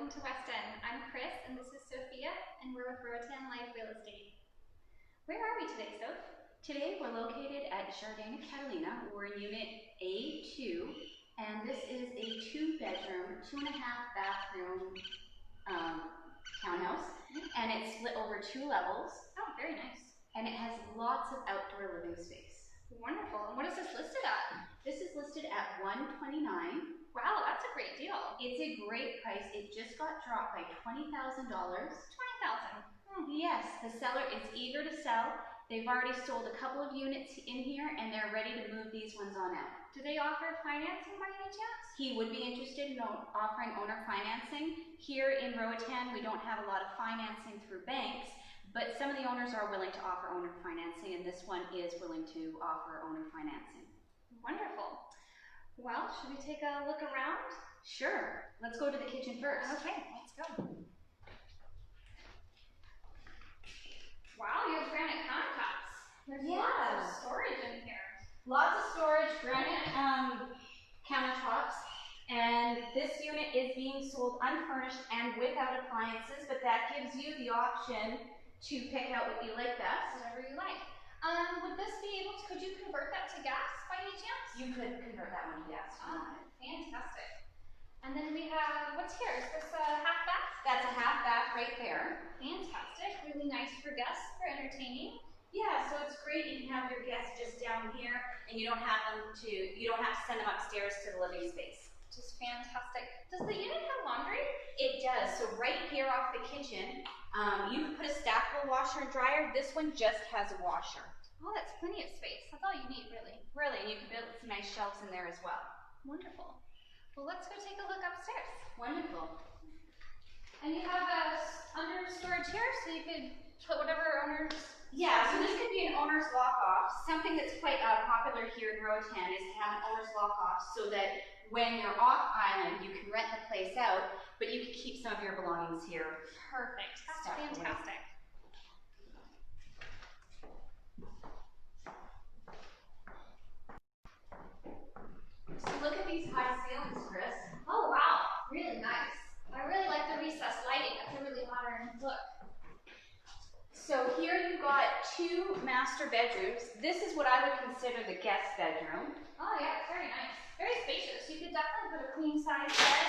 welcome to West End. I'm Chris and this is Sophia and we're with Roatan Live Real Estate. Where are we today, Soph? Today we're located at Jardines, Catalina. We're in Unit A2 and this is a 2-bedroom, 2.5-bathroom townhouse, and it's split over 2 levels. Oh, very nice. And it has lots of outdoor living space. Wonderful. And what is this listed at? This is listed at $129,000. Wow, that's a great deal. It's a great price. It just got dropped by $20,000. $20,000. Yes, the seller is eager to sell. They've already sold a couple of units in here and they're ready to move these ones on out. Do they offer financing by any chance? He would be interested in offering owner financing. Here in Roatan, we don't have a lot of financing through banks, but some of the owners are willing to offer owner financing, and this one is willing to offer owner financing. Wonderful. Well, should we take a look around? Sure. Let's go to the kitchen first. Okay, let's go. Wow, you have granite countertops. There's lots of storage in here. Lots of storage, granite countertops, and this unit is being sold unfurnished and without appliances, but that gives you the option to pick out what you like best. Whatever you like. Would this be able to, could you convert that to gas by any chance? You could convert that one to gas. Fantastic. And then we have, what's here? Is this a half bath? That's a half bath right there. Fantastic. Really nice for guests, for entertaining. Yeah, so it's great. You can have your guests just down here, and you don't have to send them upstairs to the living space. Just fantastic. Does the unit have laundry? It does. So right here off the kitchen, you can put a stackable washer and dryer. This one just has a washer. Oh, that's plenty of space. That's all you need, really. Really, and you can build some nice shelves in there as well. Wonderful. Well, let's go take a look upstairs. Wonderful. And you have a under storage here, so you could put whatever owners. Yeah, so this could be an owner's lock-off. Something that's quite popular here in Roatan is to have an owner's lock-off so that when you're off island, you can rent the place out, but you can keep some of your belongings here. Perfect. That's fantastic. So look at these high ceilings, Chris. Oh wow, really nice. I really like the recessed lighting. That's a really modern look. So here you've got 2 master bedrooms. This is what I would consider the guest bedroom. Oh yeah, it's very nice. Very spacious. You could definitely put a queen size bed.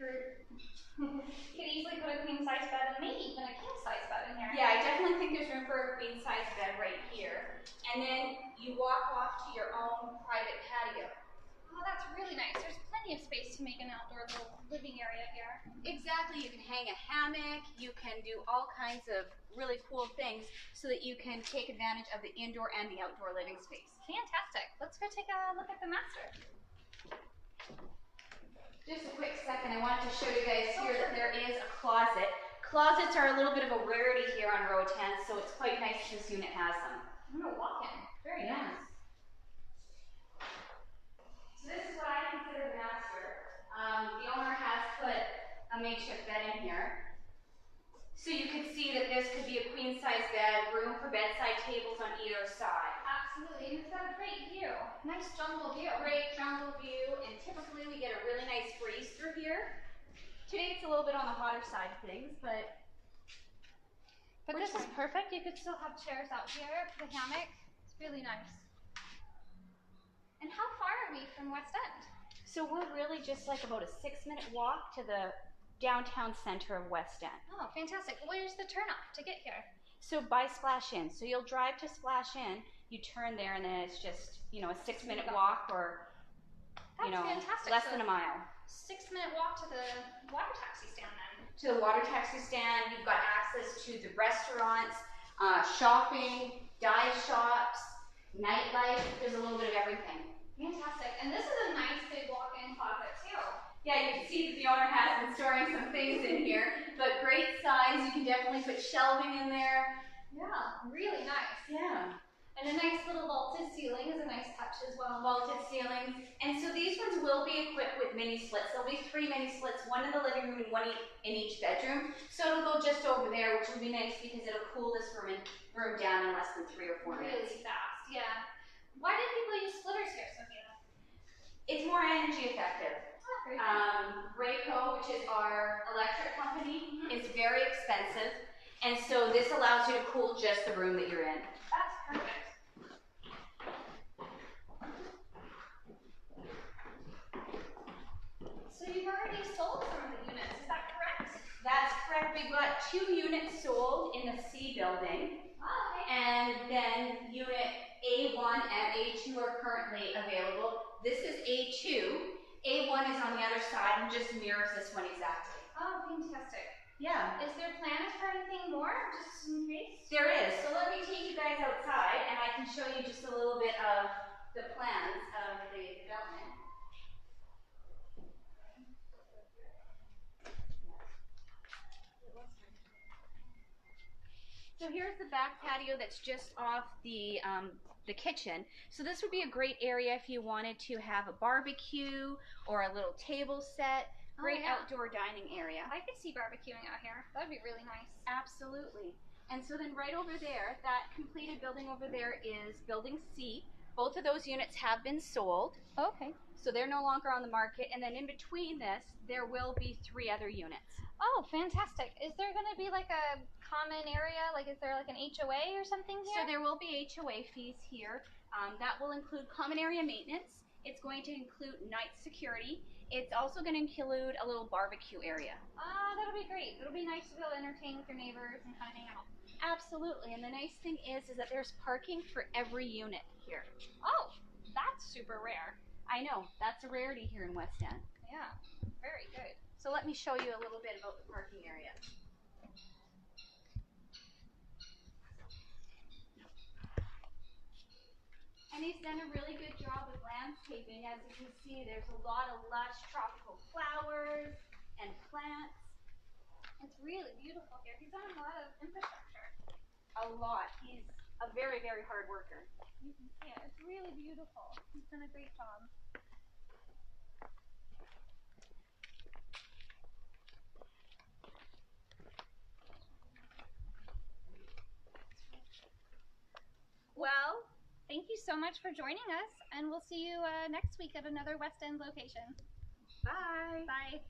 You could easily put a queen size bed and maybe even a king size bed in here. Yeah, I definitely think there's room for a queen size bed right here. And then you walk off to your own private patio. Oh, that's really nice. There's plenty of space to make an outdoor little living area here. Exactly. You can hang a hammock. You can do all kinds of really cool things so that you can take advantage of the indoor and the outdoor living space. Fantastic. Let's go take a look at the master. Just a quick second. I wanted to show you guys here that there is a closet. Closets are a little bit of a rarity here on Roatan, so it's quite nice this unit has them. I'm going to walk in. Very nice. So this is what I consider the master. The owner has put a makeshift bed in here. So you can see that this could be a queen size bed, room for bedside tables on either side. Absolutely, and it's got a great view. Nice jungle view. Great jungle view, and typically we get a really nice breeze through here. Today it's a little bit on the hotter side of things, but this is perfect. You could still have chairs out here, the hammock. It's really nice. And how far are we from West End? So we're really just like about a 6-minute walk to the downtown center of West End. Oh, fantastic. Where's the turnoff to get here? So by Splash In. So you'll drive to Splash In, you turn there, and then it's just, you know, a 6-minute walk or, fantastic. less than a mile. 6-minute walk to the water taxi stand then. To the water taxi stand, you've got access to the restaurants, shopping, dive shops, nightlife. There's a little bit of everything. Fantastic. And this is a nice big walk-in closet too. Yeah, you can see that the owner has been storing some things in here, but great size. You can definitely put shelving in there. Yeah, really nice. Yeah. And a nice little vaulted ceiling is a nice touch as well. Vaulted ceilings. And so these ones will be equipped with mini splits. There'll be 3 mini splits, one in the living room and one in each bedroom. So it'll go just over there, which will be nice because it'll cool this room down in less than 3 or 4 minutes. Really fast, yeah. Why do people use splitters here, Sophia? It's more energy effective. Oh, Rayco, which is our electric company, is very expensive, and so this allows you to cool just the room that you're in. That's perfect. So you've already sold some of the units, is that correct? That's correct. We've got 2 units sold in the C building. Oh, okay. And then unit A1 and A2 are currently available. This is A2. A1 is on the other side and just mirrors this one exactly. Oh, fantastic. Yeah. Is there plans for anything more, just in case? There is. So let me take you guys outside and I can show you just a little bit of the plans of the development. So here's the back patio that's just off the kitchen. So this would be a great area if you wanted to have a barbecue or a little table set. Great outdoor dining area. I could see barbecuing out here. That would be really nice. Absolutely. And so then right over there, that completed building over there is building C. Both of those units have been sold. Okay. So they're no longer on the market. And then in between this, there will be 3 other units. Oh, fantastic. Is there going to be like a common area? Like, is there like an HOA or something here? So there will be HOA fees here. That will include common area maintenance. It's going to include night security. It's also going to include a little barbecue area. Ah, that'll be great. It'll be nice to be able to entertain with your neighbors and kind of hang out. Absolutely. And the nice thing is that there's parking for every unit here. Oh, that's super rare. I know. That's a rarity here in West End. Yeah, very good. So let me show you a little bit about the parking area. And he's done a really good job with landscaping. As you can see, there's a lot of lush tropical flowers and plants. It's really beautiful here. He's done a lot of infrastructure. A lot. He's a very, very hard worker. You can see it. It's really beautiful. He's done a great job. Well, thank you so much for joining us, and we'll see you next week at another West End location. Bye. Bye.